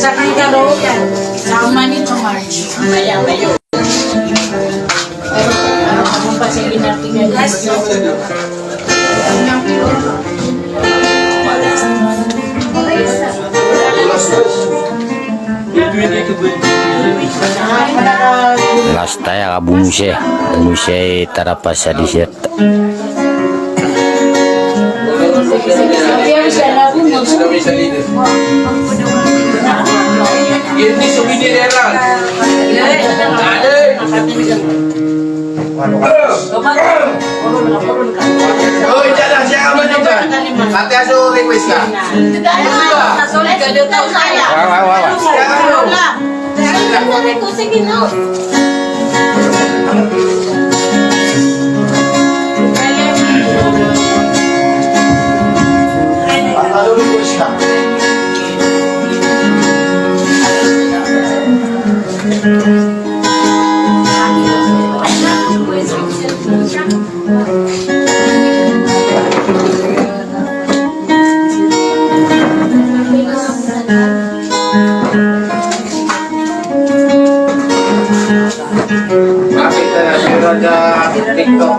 Sakay ka ro. Sama ni March. Maya. Pero kung pa siya ginartigan niya. Last tayo kabungsi. Bungsi tarapas sa dessert. Ini souvenir era. Oh, jangan siapa juga. Nanti aku request lah. TikTok.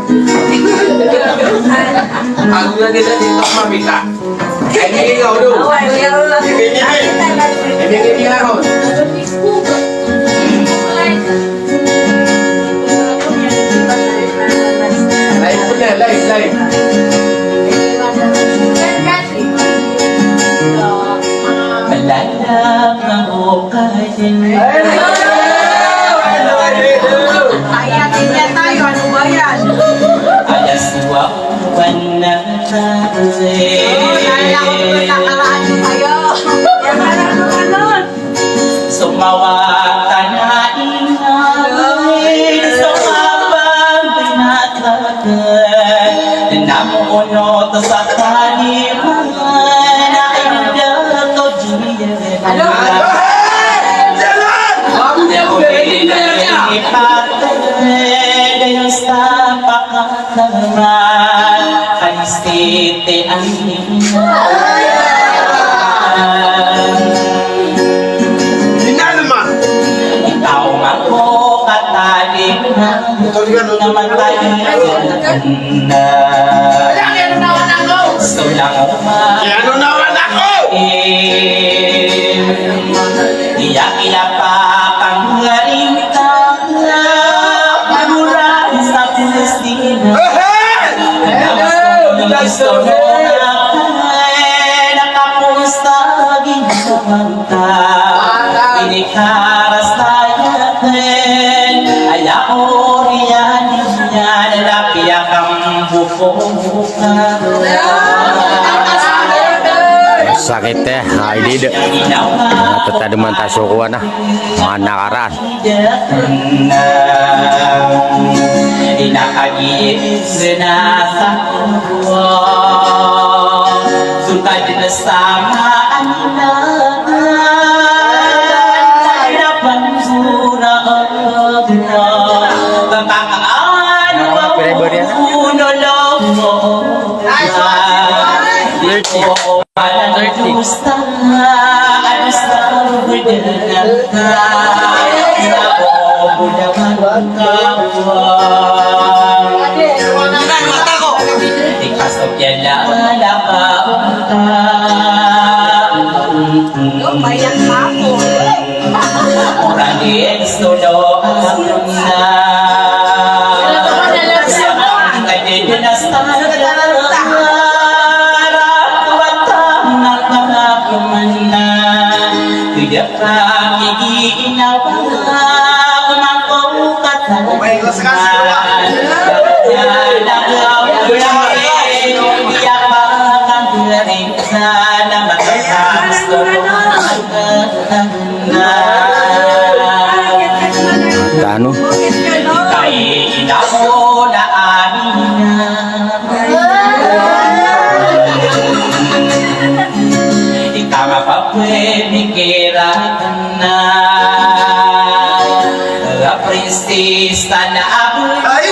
Aku lagi sa TikTok mamita. Ini kau dulu. Ini ako. Live punya, live. Malalang ang okayin. Alas wawan na sumawa ka na inawin sa mabang pinatagal namunot sa taliman ay nagdako diyan sa pakataman kay siti ang ikaw ako kataling na namatay na gusto lang iyak ilapakang harita gusto mo nakapusta ginawanta inikaras tayatin ayaw riyan niya nalapiya kang bukukan Sakit teh, ID deh. Tadi mantap sukuan nah, mana karan. Inakagis na sa kuwa Sukad na samaan na Hirapan sura agna Kakakaan Puno lang mo Gusta Anusta Budalaka Budaman Pasok yan lang nakaunta Bayan pa ako. Orang di-extolo ang na Kaya dinastara Watang nakakakuman na Kaya kami ginawa Umangkong katalaman Kaya nagawa sana matatas Tano? Kay inako na amina Ikaw mapapwemikira na Prinstis na aboy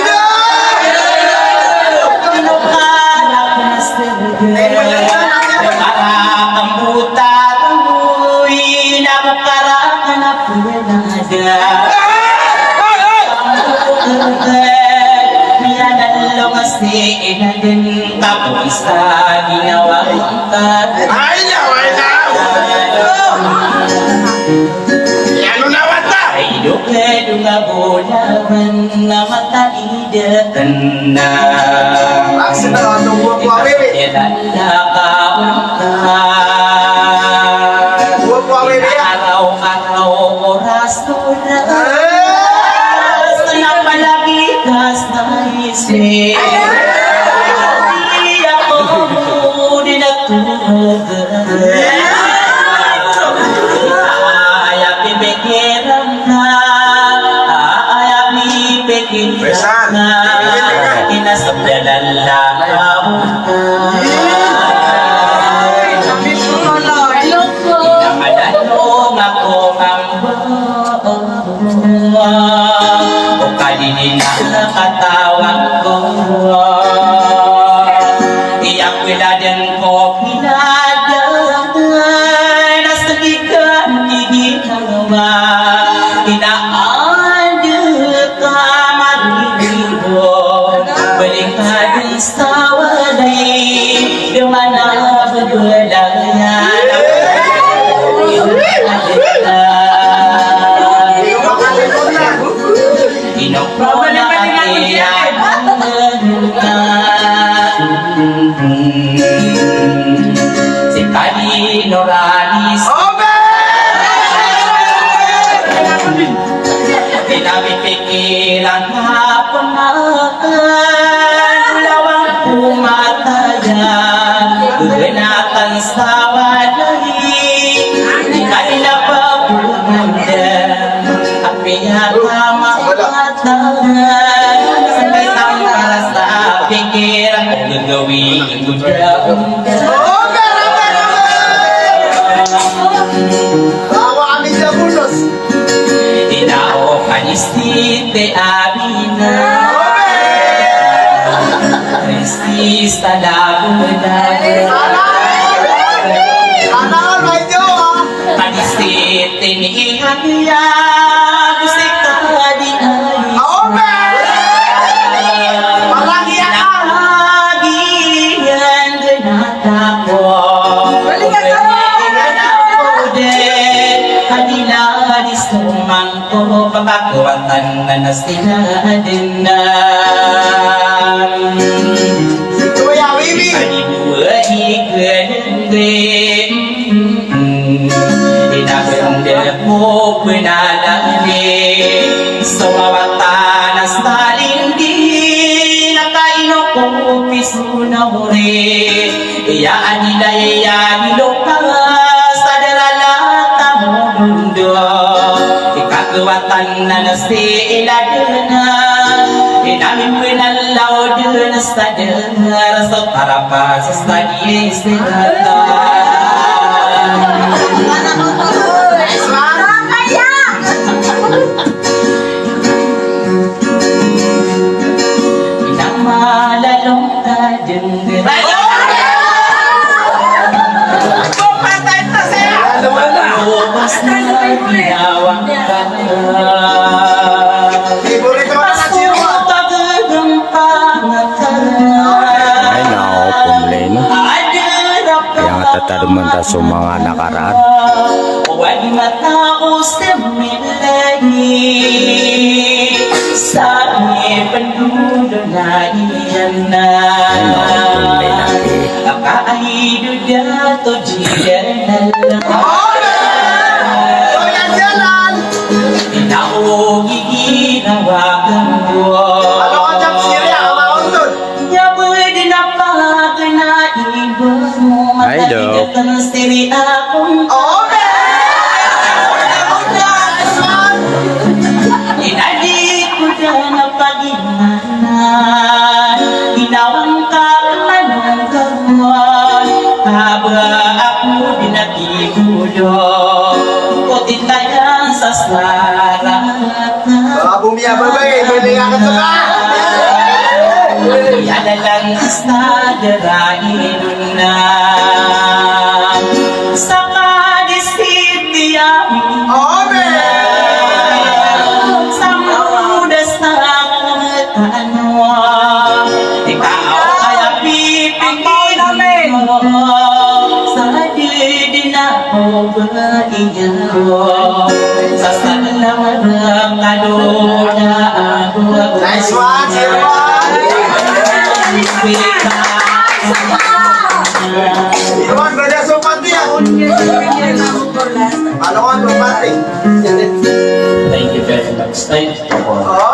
Para ang buta tuloy na Minanalong asi inadin tapos sa ginawa Ay na, ay na. Ano naman ta? ay duga bulawan na mataidatan na Bakit na ang buwan po ang bebe? Buwan po ang bebe ya? Araw-araw oras na palagi kas na isip di ako dinatulog ayaw pipikiran na ayaw pipikiran na inasabdalan lang ako Inamadalong ako ang o kaninin na katawag ko iyak wiladan ko pinagay nasa gikan kigitalawa inaanda ka mariribo balikadong sa walay dumana bagulayan Inokro na katiyan si Kanino Ranis Pinamipikiran hapon makan lawang kumatayan Guganatan sa walay di kanila pa pumanda at pinatama katangan sabay para sa pikiran kung gagawin ko Bawa kami sa bulos. Inao kanistite abina Kristis talabunan Sana all may jowa. Kanistite ni Ihania Gusti ka di ay Aome! Malaki yan ka. Nahagian ganata ko Hadinadis tumang ko Pagkakawatan na nastinadin na Si Kuya Wiwi. Panibuhay ganun Inabanda mo pinalangin Sa mawatanas talindi Nakaino ko piso na huli Iyaan nila nilupas Sa daralata mo mundo Ikagawatan na nasila na Inamin pinalaw dun sa dar Sa parapas sa stadye istirata Inamalalong kadengger Lubas na ginawang ka Favorite mo na si Roma. Ay nako, pumleno. Yang tataduman ta sa mga nakaraan. Huwag mataos na milagi Sa pandulo na iyan na Ay nako, pumleno. Akaido dato jiyan na lang Kuya Jalan. Inaogi ginawagan mo Ano ka dyan, Syria? Amaon dun. Nyaboy din ang pagkaibo mo Ay, Dok. Matagigatan siri akong Aome! Inadi ko dyan ang pag-inanan Ginawang kapanong gawon Haba ako dinatigulo Kutin tayan sa sarap Bumiya babay. Pwede nga ka sa ka. Yadalang isna darain na Sa kadisitiyamin Aome! Sa mudas na Nice one, Sirwan. Sirwan, beda sumati ya. Ano ka, sumati? Thank you very much. Thank you. Oh.